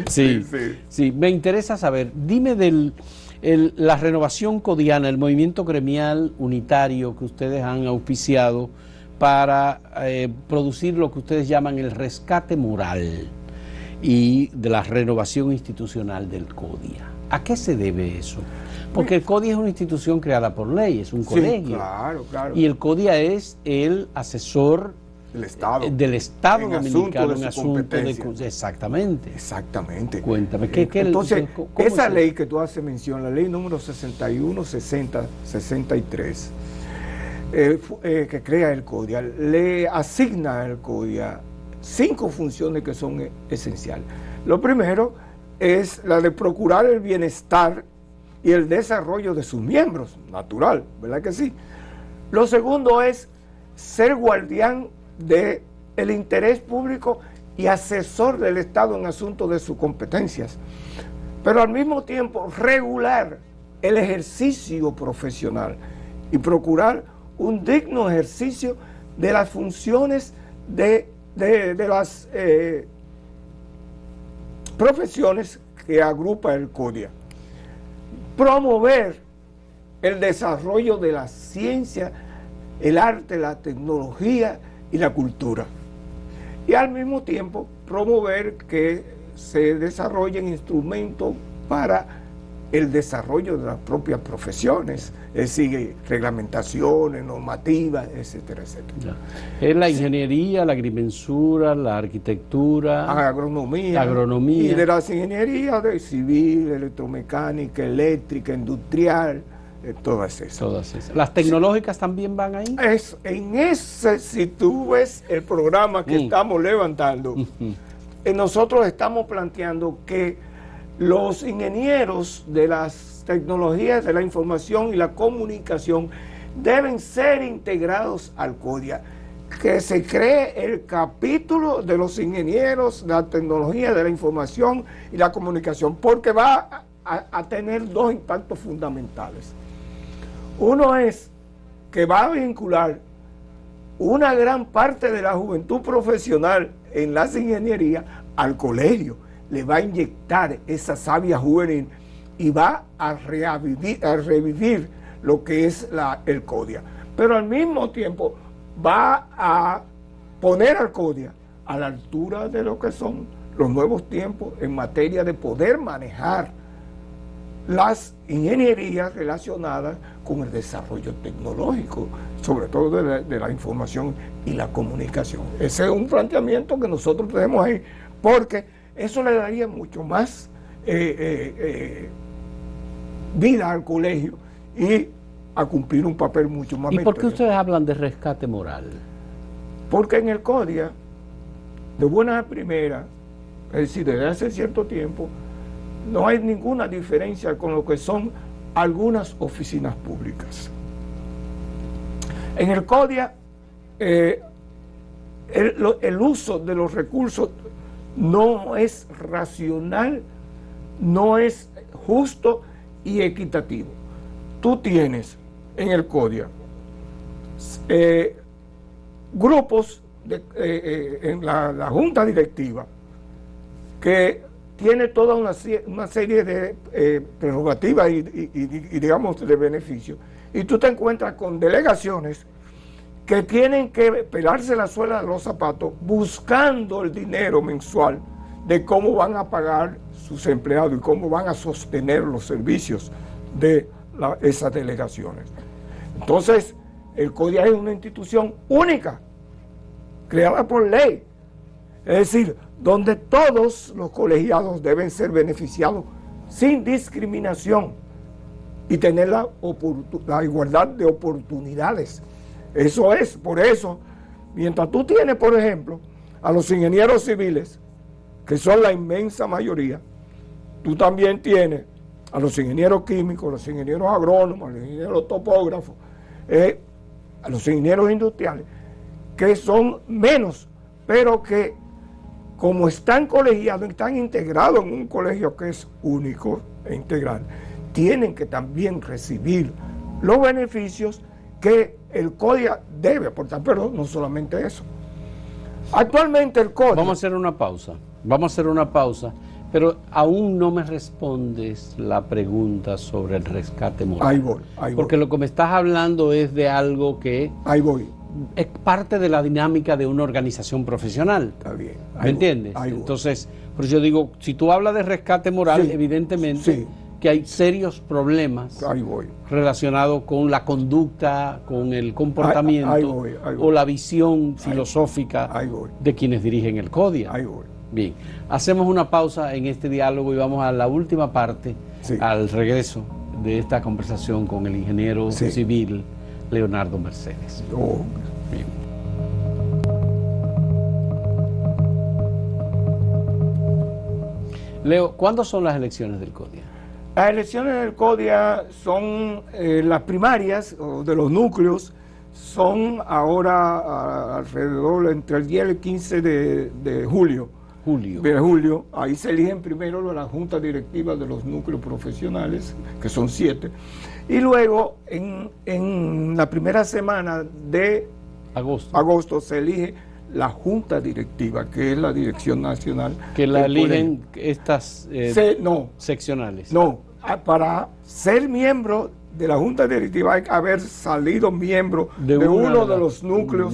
Sí, sí, me interesa saber, dime la renovación codiana, el movimiento gremial unitario que ustedes han auspiciado para producir lo que ustedes llaman el rescate moral y de la renovación institucional del CODIA. ¿A qué se debe eso? Porque el CODIA es una institución creada por ley, es un colegio. Claro, claro. Y el CODIA es el asesor del Estado dominicano en asuntos de... Exactamente. Exactamente. Cuéntame. Entonces, esa ley que tú haces mención, la ley número 61-60-63, que crea el CODIA, le asigna al CODIA 5 funciones que son esenciales. Lo primero es la de procurar el bienestar y el desarrollo de sus miembros, natural, ¿verdad que sí? Lo segundo es ser guardián del interés público y asesor del Estado en asuntos de sus competencias, pero al mismo tiempo regular el ejercicio profesional y procurar un digno ejercicio de las funciones de las profesiones que agrupa el CODIA. Promover el desarrollo de la ciencia, el arte, la tecnología y la cultura. Y al mismo tiempo promover que se desarrollen instrumentos para el desarrollo de las propias profesiones, es decir, reglamentaciones, normativas, etcétera, etcétera. Es la ingeniería, la agrimensura, la arquitectura, agronomía. Y de las ingenierías de civil, electromecánica, eléctrica, industrial, todas esas. Todas esas. ¿Las tecnológicas también van ahí? En ese, si tú ves el programa que estamos levantando, nosotros estamos planteando que los ingenieros de las tecnologías de la información y la comunicación deben ser integrados al CODIA, que se cree el capítulo de los ingenieros de la tecnología de la información y la comunicación, porque va a tener 2 impactos fundamentales. Uno es que va a vincular una gran parte de la juventud profesional en las ingenierías al colegio, le va a inyectar esa savia juvenil y va a revivir lo que es el CODIA. Pero al mismo tiempo va a poner al CODIA a la altura de lo que son los nuevos tiempos en materia de poder manejar las ingenierías relacionadas con el desarrollo tecnológico, sobre todo de la información y la comunicación. Ese es un planteamiento que nosotros tenemos ahí, porque eso le daría mucho más vida al colegio y a cumplir un papel mucho más. ¿Y por qué ustedes hablan de rescate moral? Porque en el CODIA, de buena primera, es decir, desde hace cierto tiempo, no hay ninguna diferencia con lo que son algunas oficinas públicas. En el CODIA, el uso de los recursos no es racional, no es justo y equitativo. Tú tienes en el CODIA grupos en la junta directiva que tiene toda una serie de prerrogativas y digamos de beneficios, y tú te encuentras con delegaciones que tienen que pelarse la suela de los zapatos buscando el dinero mensual de cómo van a pagar sus empleados y cómo van a sostener los servicios de esas delegaciones. Entonces, el CODIA es una institución única, creada por ley, es decir, donde todos los colegiados deben ser beneficiados sin discriminación y tener la igualdad de oportunidades. Eso es, por eso, mientras tú tienes, por ejemplo, a los ingenieros civiles, que son la inmensa mayoría, tú también tienes a los ingenieros químicos, a los ingenieros agrónomos, a los ingenieros topógrafos, a los ingenieros industriales, que son menos, pero que como están colegiados, están integrados en un colegio que es único e integral, tienen que también recibir los beneficios que el CODIA debe aportar, pero no solamente eso. Actualmente el CODIA... Vamos a hacer una pausa. Vamos a hacer una pausa, pero aún no me respondes la pregunta sobre el rescate moral. Ahí voy. Porque lo que me estás hablando es de algo que Ahí voy. es parte de la dinámica de una organización profesional. Está bien. ¿Me entiendes? Entonces, por eso yo digo, si tú hablas de rescate moral, sí, evidentemente sí, que hay serios problemas relacionados con la conducta, con el comportamiento o la visión filosófica de quienes dirigen el CODIA. Bien, hacemos una pausa en este diálogo y vamos a la última parte, al regreso de esta conversación con el ingeniero civil Leonardo Mercedes. Bien. Leo, ¿cuándo son las elecciones del CODIA? Las elecciones del CODIA son las primarias de los núcleos, son ahora alrededor entre el 10 y el 15 de julio. De julio, ahí se eligen primero la junta directiva de los núcleos profesionales, que son 7, y luego en la primera semana de agosto se elige la junta directiva, que es la dirección nacional. Que la eligen estas seccionales. No, para ser miembro de la junta directiva hay que haber salido miembro de uno de los núcleos.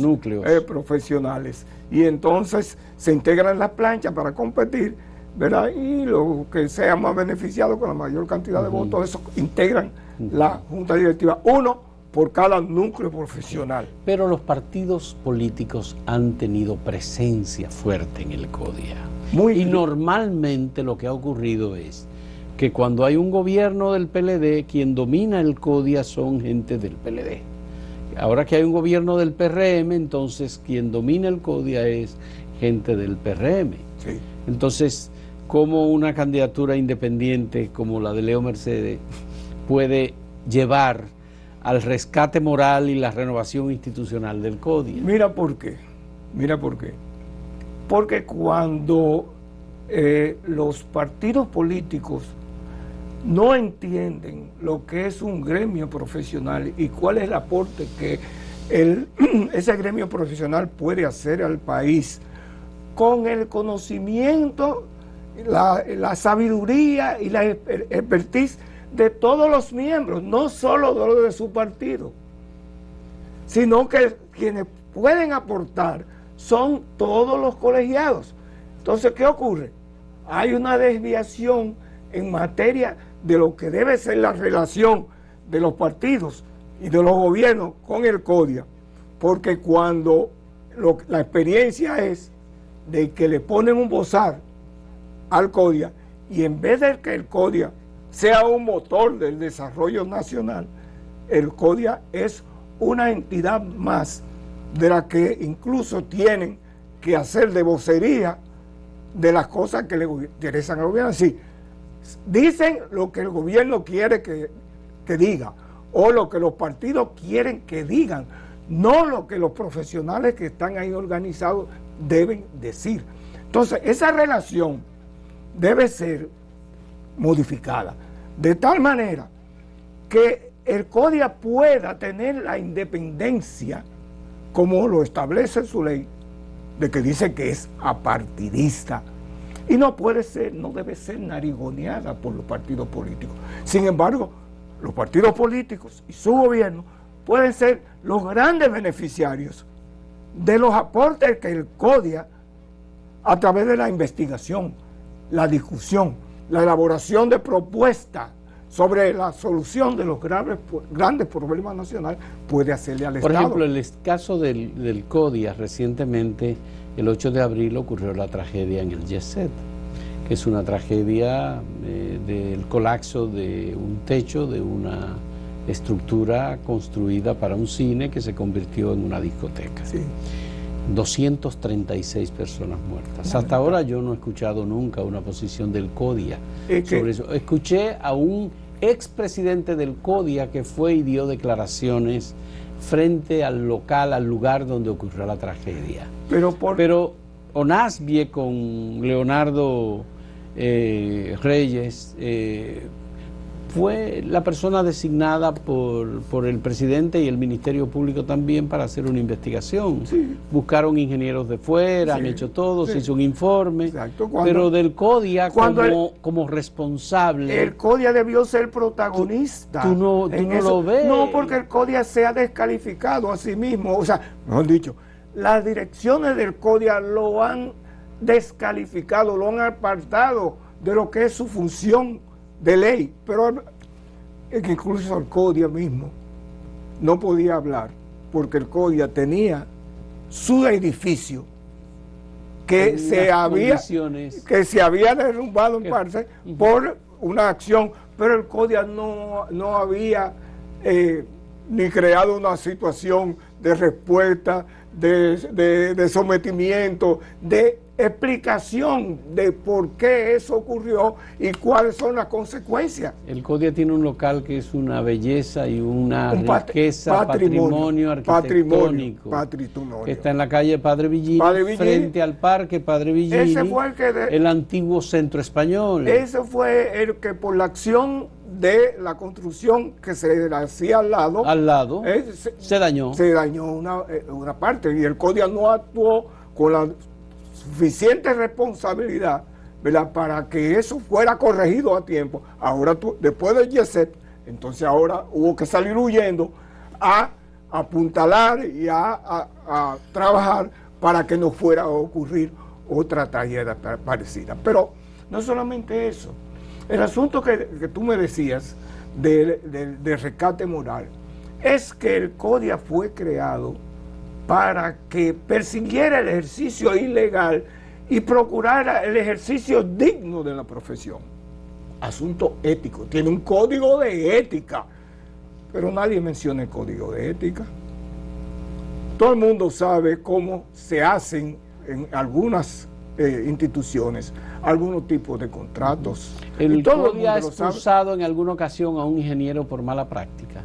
Profesionales. Y entonces se integran las planchas para competir, ¿verdad? Y los que sean más beneficiados con la mayor cantidad de votos, eso integran la junta directiva. Uno por cada núcleo profesional. Pero los partidos políticos han tenido presencia fuerte en el CODIA. Y normalmente lo que ha ocurrido es que cuando hay un gobierno del PLD, quien domina el CODIA son gente del PLD. Ahora que hay un gobierno del PRM, entonces quien domina el CODIA es gente del PRM. Sí. Entonces, ¿cómo una candidatura independiente como la de Leo Mercedes puede llevar al rescate moral y la renovación institucional del CODIA? Mira por qué. Porque cuando los partidos políticos no entienden lo que es un gremio profesional y cuál es el aporte que ese gremio profesional puede hacer al país, con el conocimiento, la sabiduría y la expertise de todos los miembros, no solo de los de su partido, sino que quienes pueden aportar son todos los colegiados. Entonces, ¿qué ocurre? Hay una desviación en materia de lo que debe ser la relación de los partidos y de los gobiernos con el CODIA, porque cuando la experiencia es de que le ponen un bozal al CODIA y en vez de que el CODIA sea un motor del desarrollo nacional, el CODIA es una entidad más de la que incluso tienen que hacer de vocería de las cosas que le interesan al gobierno. Así, dicen lo que el gobierno quiere que diga, o lo que los partidos quieren que digan, no lo que los profesionales que están ahí organizados deben decir. Entonces, esa relación debe ser modificada de tal manera que el CODIA pueda tener la independencia, como lo establece su ley, de que dice que es apartidista y no debe ser narigoneada por los partidos políticos. Sin embargo, los partidos políticos y su gobierno pueden ser los grandes beneficiarios de los aportes que el CODIA, a través de la investigación, la discusión, la elaboración de propuestas sobre la solución de los grandes problemas nacionales, puede hacerle al Estado. Por ejemplo, en el caso del CODIA, recientemente, el 8 de abril, ocurrió la tragedia en el Jet-Set, que es una tragedia del colapso de un techo de una estructura construida para un cine que se convirtió en una discoteca. Sí. 236 personas muertas. Hasta ahora yo no he escuchado nunca una posición del CODIA sobre eso. Escuché a un expresidente del CODIA que fue y dio declaraciones frente al lugar donde ocurrió la tragedia. Pero Onasbie con Leonardo Reyes fue la persona designada por el presidente y el Ministerio Público también para hacer una investigación. Sí. Buscaron ingenieros de fuera, Sí, han hecho todo, sí. se hizo un informe. Exacto. Pero del CODIA cuando como responsable... El CODIA debió ser protagonista. Tú no lo ves. No, porque el CODIA se ha descalificado a sí mismo. O sea, mejor dicho, las direcciones del CODIA lo han descalificado, lo han apartado de lo que es su función de ley. Pero es que incluso el CODIA mismo no podía hablar, porque el CODIA tenía su edificio que se había derrumbado en parte por una acción, pero el CODIA no había ni creado una situación de respuesta, de sometimiento, de explicación de por qué eso ocurrió y cuáles son las consecuencias. El CODIA tiene un local que es una belleza y una riqueza, patrimonio arquitectónico, que está en la calle Padre Villini, frente al parque Padre Villini, ese fue el antiguo Centro Español. Ese fue el que por la acción de la construcción que se hacía al lado, se dañó. Se dañó una parte y el CODIA no actuó con la suficiente responsabilidad, ¿verdad?, para que eso fuera corregido a tiempo. Ahora después del Yeset, entonces ahora hubo que salir huyendo a apuntalar y a trabajar para que no fuera a ocurrir otra tragedia parecida. Pero no solamente eso, el asunto que tú me decías del rescate moral es que el CODIA fue creado para que persiguiera el ejercicio ilegal y procurara el ejercicio digno de la profesión. Asunto ético, tiene un código de ética, pero nadie menciona el código de ética. Todo el mundo sabe cómo se hacen en algunas instituciones algunos tipos de contratos. El CODIA ha expulsado en alguna ocasión a un ingeniero por mala práctica.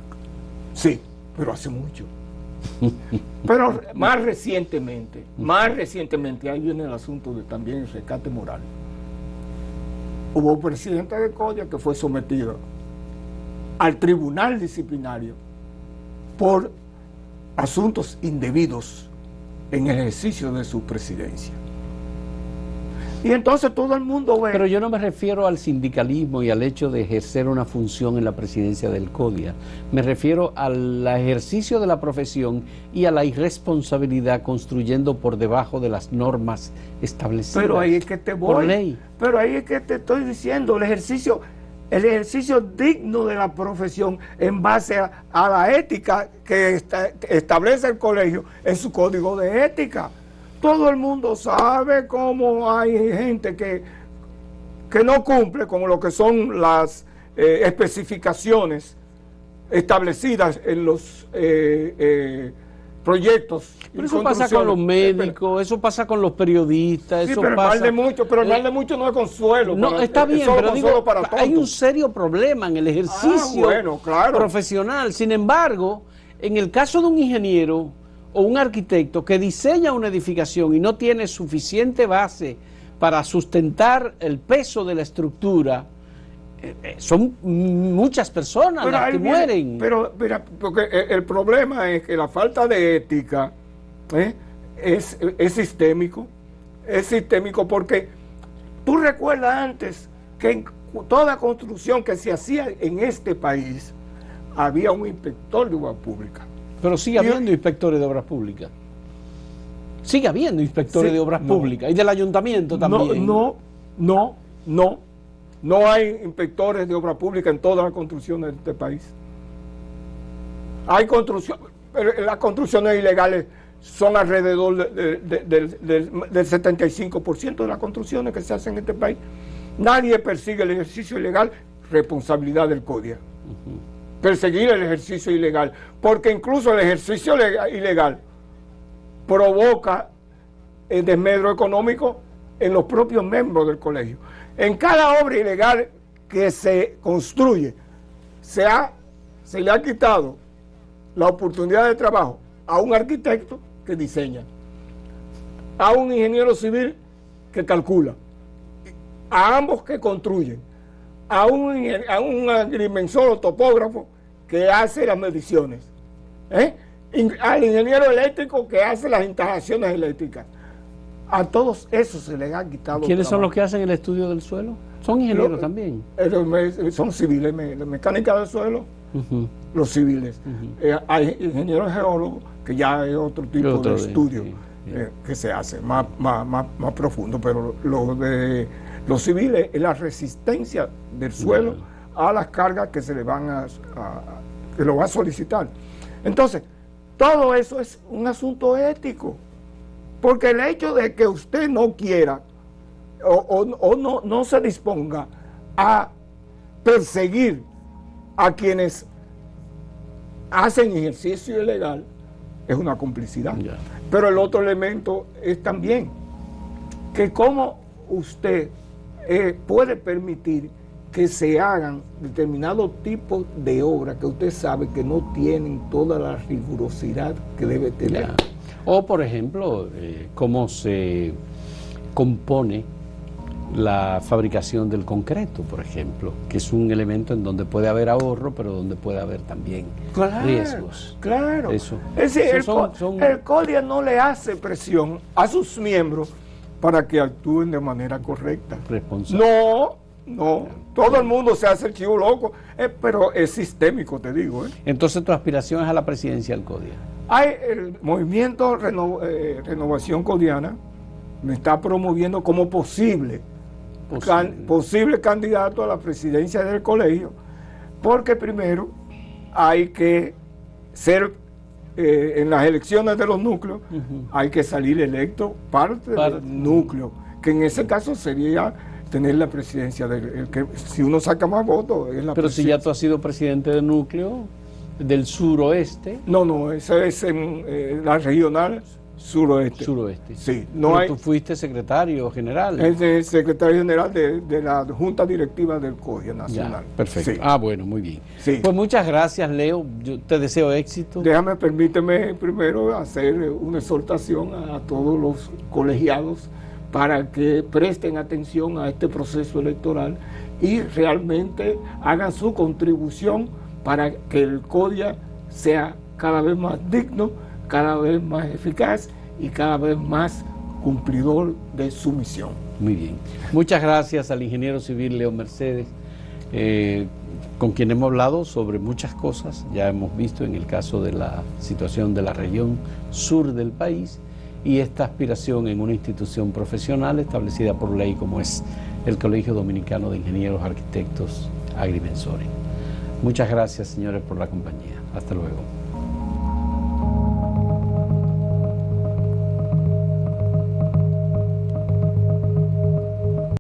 Sí, pero hace mucho. Pero más recientemente, ahí viene el asunto de también el rescate moral. Hubo un presidente de CODIA que fue sometido al tribunal disciplinario por asuntos indebidos en el ejercicio de su presidencia. Y entonces todo el mundo ve... Pero yo no me refiero al sindicalismo y al hecho de ejercer una función en la presidencia del CODIA. Me refiero al ejercicio de la profesión y a la irresponsabilidad construyendo por debajo de las normas establecidas. Pero ahí es que te voy. Por ley. Pero ahí es que te estoy diciendo, el ejercicio digno de la profesión en base a la ética que establece el colegio en su código de ética. Todo el mundo sabe cómo hay gente que no cumple con lo que son las especificaciones establecidas en los proyectos. Pero eso pasa con los médicos, eso pasa con los periodistas. Sí, eso pero pasa, el mal de mucho no es consuelo. No, está bien, pero digo, hay un serio problema en el ejercicio profesional. Sin embargo, en el caso de un ingeniero o un arquitecto que diseña una edificación y no tiene suficiente base para sustentar el peso de la estructura, son muchas personas las que mueren. Pero mira, porque el problema es que la falta de ética es sistémico. Es sistémico porque tú recuerdas antes que en toda construcción que se hacía en este país había un inspector de obras públicas. Pero sigue habiendo inspectores de obras públicas. Sigue habiendo inspectores de obras públicas y del ayuntamiento también. No hay inspectores de obras públicas en todas las construcciones de este país. Hay construcciones, las construcciones ilegales son alrededor del 75% de las construcciones que se hacen en este país. Nadie persigue el ejercicio ilegal, responsabilidad del CODIA. Perseguir el ejercicio ilegal, porque incluso el ejercicio ilegal provoca el desmedro económico en los propios miembros del colegio. En cada obra ilegal que se construye, se le ha quitado la oportunidad de trabajo a un arquitecto que diseña, a un ingeniero civil que calcula, a ambos que construyen, a un agrimensor o topógrafo que hace las mediciones, al ingeniero eléctrico que hace las instalaciones eléctricas. A todos esos se les ha quitado. ¿Quiénes son los que hacen el estudio del suelo? ¿Son ingenieros también? Son civiles, la mecánica del suelo, los civiles. Hay ingenieros geólogos, que ya es otro tipo de estudio que se hace, más profundo, pero lo de los civiles es la resistencia del suelo a las cargas que se le van que lo va a solicitar. Entonces, todo eso es un asunto ético, porque el hecho de que usted no quiera o no se disponga a perseguir a quienes hacen ejercicio ilegal es una complicidad. Pero el otro elemento es también que cómo usted puede permitir que se hagan determinados tipos de obras que usted sabe que no tienen toda la rigurosidad que debe tener. O, por ejemplo, cómo se compone la fabricación del concreto, por ejemplo, que es un elemento en donde puede haber ahorro, pero donde puede haber también riesgos. Claro. Eso. Es decir, el CODIA no le hace presión a sus miembros para que actúen de manera correcta. Responsable. No. Todo el mundo se hace el chivo loco, pero es sistémico, te digo. Entonces, tu aspiración es a la presidencia del CODIA. Hay el movimiento Renovación Codiana, me está promoviendo como posible candidato a la presidencia del colegio, porque primero hay que ser, en las elecciones de los núcleos, hay que salir electo parte del núcleo, que en ese caso sería tener la presidencia, que si uno saca más votos es la Pero presidencia. si ya tú has sido presidente del núcleo, del suroeste. No, esa es en la regional suroeste. Sí, pero tú fuiste secretario general. Es el secretario general de la Junta Directiva del CODIA Nacional. Ya, perfecto. Sí. Bueno, muy bien. Sí. Pues muchas gracias, Leo. Yo te deseo éxito. Permíteme primero hacer una exhortación a todos los colegiados para que presten atención a este proceso electoral y realmente hagan su contribución para que el CODIA sea cada vez más digno, cada vez más eficaz y cada vez más cumplidor de su misión. Muy bien. Muchas gracias al ingeniero civil Leo Mercedes, con quien hemos hablado sobre muchas cosas. Ya hemos visto en el caso de la situación de la región sur del país y esta aspiración en una institución profesional establecida por ley como es el Colegio Dominicano de Ingenieros, Arquitectos, Agrimensores. Muchas gracias, señores, por la compañía. Hasta luego.